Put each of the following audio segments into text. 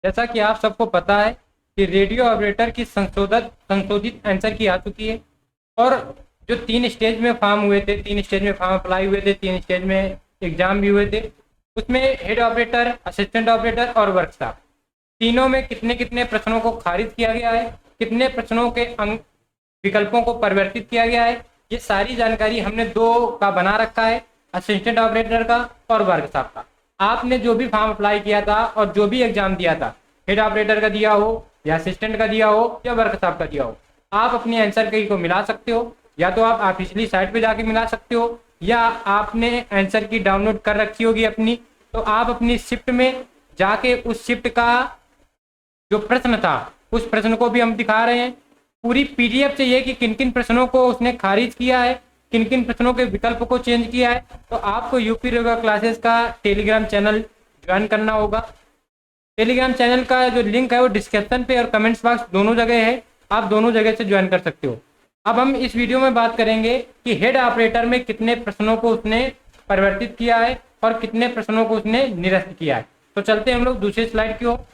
जैसा कि आप सबको पता है कि रेडियो ऑपरेटर की संशोधित आंसर की आ चुकी है। और जो 3 स्टेज में फॉर्म हुए थे, 3 स्टेज में फॉर्म अप्लाई हुए थे, 3 स्टेज में एग्जाम भी हुए थे, उसमें हेड ऑपरेटर, असिस्टेंट ऑपरेटर और वर्कशॉप, तीनों में कितने कितने प्रश्नों को खारिज किया गया है, कितने प्रश्नों के विकल्पों को परिवर्तित किया गया है, ये सारी जानकारी हमने 2 का बना रखा है, असिस्टेंट ऑपरेटर का और वर्कशॉप का। आपने जो भी फॉर्म अप्लाई किया था और जो भी एग्जाम दिया था, हेड ऑपरेटर का दिया हो या असिस्टेंट का दिया हो या वर्कशॉप का दिया हो, आप अपनी आंसर की को मिला सकते हो। या तो आप ऑफिशियली साइट पे जाके मिला सकते हो, या आपने आंसर की डाउनलोड कर रखी होगी अपनी, तो आप अपनी शिफ्ट में जाके उस शिफ्ट का जो प्रश्न था उस प्रश्न को भी हम दिखा रहे हैं। पूरी पीडीएफ चाहिए कि किन किन प्रश्नों को उसने खारिज किया है, किन किन प्रश्नों के विकल्प को चेंज किया है। तो आपको यूपी रेगुलर क्लासेस का टेलीग्राम चैनल ज्वाइन करना होगा। टेलीग्राम चैनल का जो लिंक है वो डिस्क्रिप्शन पे और कमेंट्स बॉक्स दोनों जगह है, आप दोनों जगह से ज्वाइन कर सकते हो। अब हम इस वीडियो में बात करेंगे कि हेड ऑपरेटर में कितने प्रश्नों को उसने परिवर्तित किया है और कितने प्रश्नों को उसने निरस्त किया है। तो चलते हैं हम लोग दूसरी स्लाइड की ओर।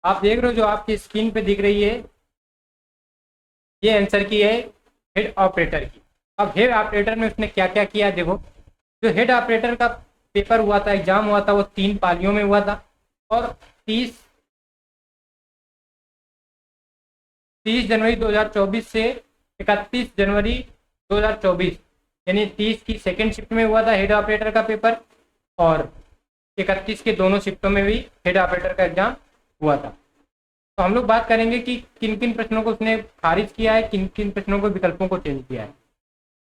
आप देख रहे हो जो आपकी स्क्रीन पे दिख रही है, ये आंसर की है हेड ऑपरेटर की। अब हेड ऑपरेटर में उसने क्या क्या किया देखो। जो हेड ऑपरेटर का पेपर हुआ था, एग्जाम हुआ था, वो 3 पालियों में हुआ था और 30 जनवरी 2024 से 31 जनवरी 2024, यानी 30 की सेकेंड शिफ्ट में हुआ था हेड ऑपरेटर का पेपर, और 31 के दोनों शिफ्टों में भी हेड ऑपरेटर का एग्जाम हुआ था। तो हम लोग बात करेंगे कि किन किन प्रश्नों को उसने खारिज किया है, किन किन प्रश्नों को विकल्पों को चेंज किया है।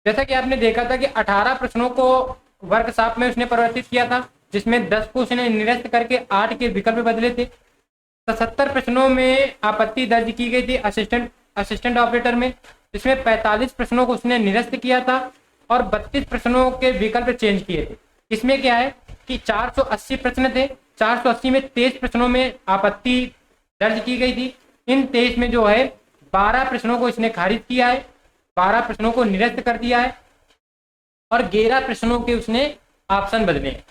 जैसा कि आपने देखा था कि 18 प्रश्नों को वर्कशॉप में उसने परिवर्तित किया था, जिसमें 10 को उसने निरस्त करके 8 के विकल्प बदले थे। 77 प्रश्नों में आपत्ति दर्ज की गई थी असिस्टेंट ऑपरेटर में, जिसमें 45 प्रश्नों को उसने निरस्त किया था और 32 प्रश्नों के विकल्प चेंज किए थे। इसमें क्या है कि 480 प्रश्न थे, 480 में 23 प्रश्नों में आपत्ति दर्ज की गई थी। इन 23 में जो है 12 प्रश्नों को इसने खारिज किया है, 12 प्रश्नों को निरस्त कर दिया है और 11 प्रश्नों के उसने ऑप्शन बदले हैं।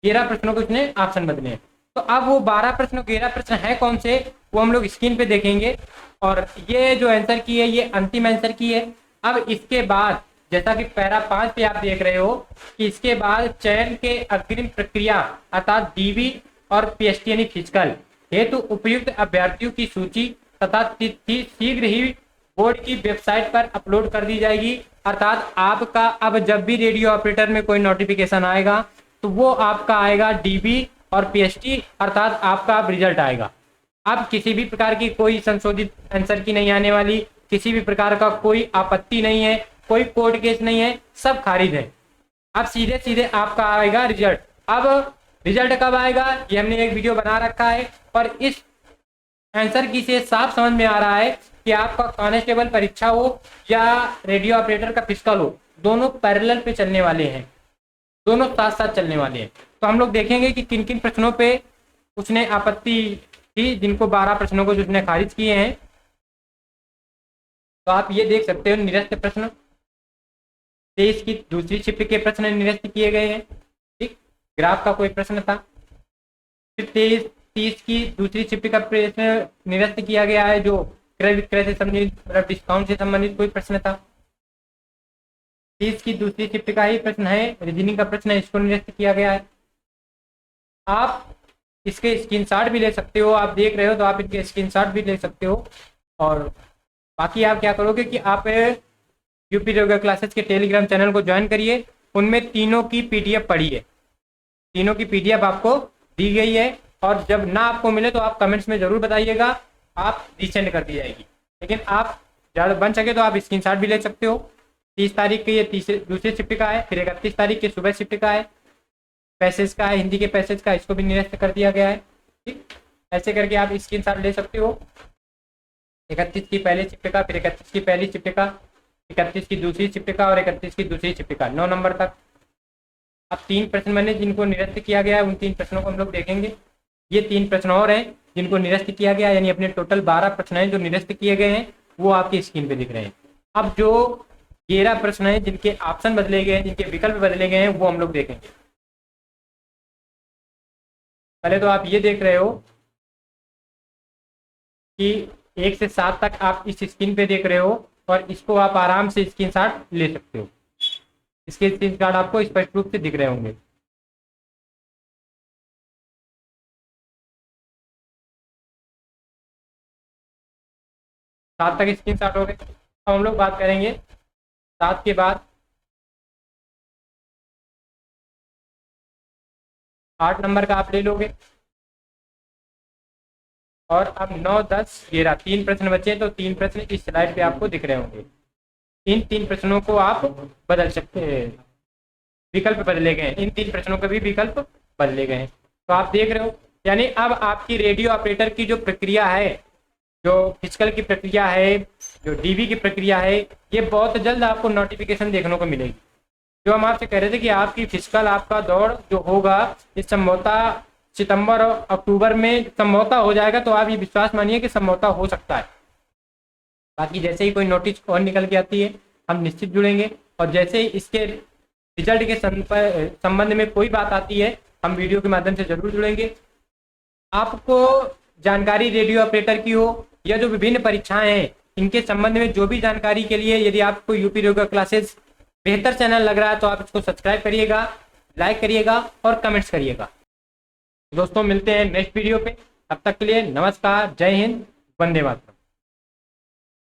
11 प्रश्नों के उसने ऑप्शन बदले हैं। तो अब वो 12 प्रश्न 11 प्रश्न है कौन से, वो हम लोग स्क्रीन पे देखेंगे। और ये जो आंसर की है ये अंतिम आंसर की है। अब इसके बाद जैसा कि पैरा 5 पे आप देख रहे हो कि इसके बाद चयन के अग्रिम प्रक्रिया अर्थात डीवी और पीएसटी यानी फिजिकल हेतु उपयुक्त अभ्यर्थियों की सूची तथा तिथि शीघ्र ही बोर्ड की वेबसाइट पर अपलोड कर दी जाएगी। अर्थात आपका अब जब भी रेडियो ऑपरेटर में कोई नोटिफिकेशन आएगा तो वो आपका आएगा डीबी और पीएसटी, अर्थात आपका अब रिजल्ट आएगा। अब किसी भी प्रकार की कोई संशोधित आंसर की नहीं आने वाली, किसी भी प्रकार का कोई आपत्ति नहीं है, कोई कोर्ट केस नहीं है, सब खारिज है। अब सीधे सीधे आपका आएगा रिजल्ट। अब रिजल्ट कब आएगा ये हमने एक वीडियो बना रखा है, और इस आंसर की से साफ समझ में आ रहा है कि आपका कांस्टेबल परीक्षा हो या रेडियो ऑपरेटर का फिजिकल हो, दोनों पैरेलल पे चलने वाले हैं, दोनों साथ साथ चलने वाले हैं। तो हम लोग देखेंगे कि किन किन प्रश्नों पे उसने आपत्ति की, जिनको 12 प्रश्नों को उसने खारिज किए हैं। तो आप ये देख सकते हो निरस्त प्रश्न 23 की दूसरी शिफ्ट के प्रश्न निरस्त किए गए हैं। ठीक, ग्राफ का कोई प्रश्न था, फिर 30 की दूसरी शिफ्ट का प्रश्न निरस्त किया गया है, जो क्रय विक्रय से संबंधित मतलब डिस्काउंट से संबंधित कोई प्रश्न था। 30 की दूसरी शिफ्ट का ही प्रश्न है, रीजनिंग का प्रश्न है, इसको निरस्त किया गया है। आप इसके स्क्रीनशॉट भी ले सकते हो, आप देख रहे हो तो आप इनके स्क्रीनशॉट भी ले सकते हो। और बाकी आप क्या करोगे कि आप यूपी रेगुलर क्लासेस के टेलीग्राम चैनल को ज्वाइन करिए, उनमें तीनों की पीडीएफ पढ़िए, तीनों की पीडीएफ आपको दी गई है। और जब ना आपको मिले तो आप कमेंट्स में जरूर बताइएगा, आप रिसेंड कर दी जाएगी। लेकिन आप ज़्यादा बन सके तो आप स्क्रीनशॉट भी ले सकते हो। 30 तारीख के ये दूसरी शिफ्ट का है, फिर 31 तारीख के सुबह शिफ्ट का है, पैसेज का है, हिंदी के पैसेज का, इसको भी निरस्त कर दिया गया है। ठीक, ऐसे करके आप स्क्रीनशॉट ले सकते हो। 31 की पहली शिफ्ट का, फिर 31 की पहली शिफ्ट का, 31 की दूसरी शिफ्ट का और 31 की दूसरी शिफ्ट का 9 नंबर तक। अब 3 प्रश्न बने जिनको निरस्त किया गया है, उन 3 प्रश्नों को हम लोग देखेंगे। ये 3 प्रश्न और हैं जिनको निरस्त किया गया, यानी अपने टोटल 12 प्रश्न हैं जो निरस्त किए गए हैं, वो आपकी स्क्रीन पे दिख रहे हैं। अब जो 11 प्रश्न हैं जिनके ऑप्शन बदले गए हैं, जिनके विकल्प बदले गए हैं, वो हम लोग देखेंगे। पहले तो आप ये देख रहे हो कि 1 से 7 तक आप इस स्क्रीन पे देख रहे हो और इसको आप आराम से स्क्रीनशॉट ले सकते हो। इसके स्क्रीनशॉट आपको स्पष्ट रूप से दिख रहे होंगे। सात तक स्क्रीनशॉट हो गए। अब हम लोग बात करेंगे 7 के बाद 8 नंबर का आप ले लोगे और अब 9, 10, 11 3 प्रश्न बचे, तो 3 प्रश्न इस स्लाइड पे आपको दिख रहे होंगे। इन 3 प्रश्नों को आप बदल सकते हैं, विकल्प बदले गए, इन 3 प्रश्नों के भी विकल्प बदले गए हैं। तो आप देख रहे हो, यानी अब आपकी रेडियो ऑपरेटर की जो प्रक्रिया है, जो फिजिकल की प्रक्रिया है, जो डीवी की प्रक्रिया है, ये बहुत जल्द आपको नोटिफिकेशन देखने को मिलेगी। जो हम आपसे कह रहे थे कि आपकी फिजिकल, आपका दौड़ जो होगा इस संभवतः सितंबर और अक्टूबर में संभवतः हो जाएगा, तो आप ये विश्वास मानिए कि संभवतः हो सकता है। बाकी जैसे ही कोई नोटिस और निकल के आती है हम निश्चित जुड़ेंगे, और जैसे ही इसके रिजल्ट के संबंध में कोई बात आती है हम वीडियो के माध्यम से जरूर जुड़ेंगे। आपको जानकारी रेडियो ऑपरेटर की हो या जो विभिन्न परीक्षाएं हैं इनके संबंध में जो भी जानकारी के लिए, यदि आपको यूपी रेडियो क्लासेस बेहतर चैनल लग रहा है तो आप इसको सब्सक्राइब करिएगा, लाइक करिएगा और कमेंट्स करिएगा। दोस्तों मिलते हैं नेक्स्ट वीडियो पे, तब तक के लिए नमस्कार, जय हिंद, वंदे मातरम।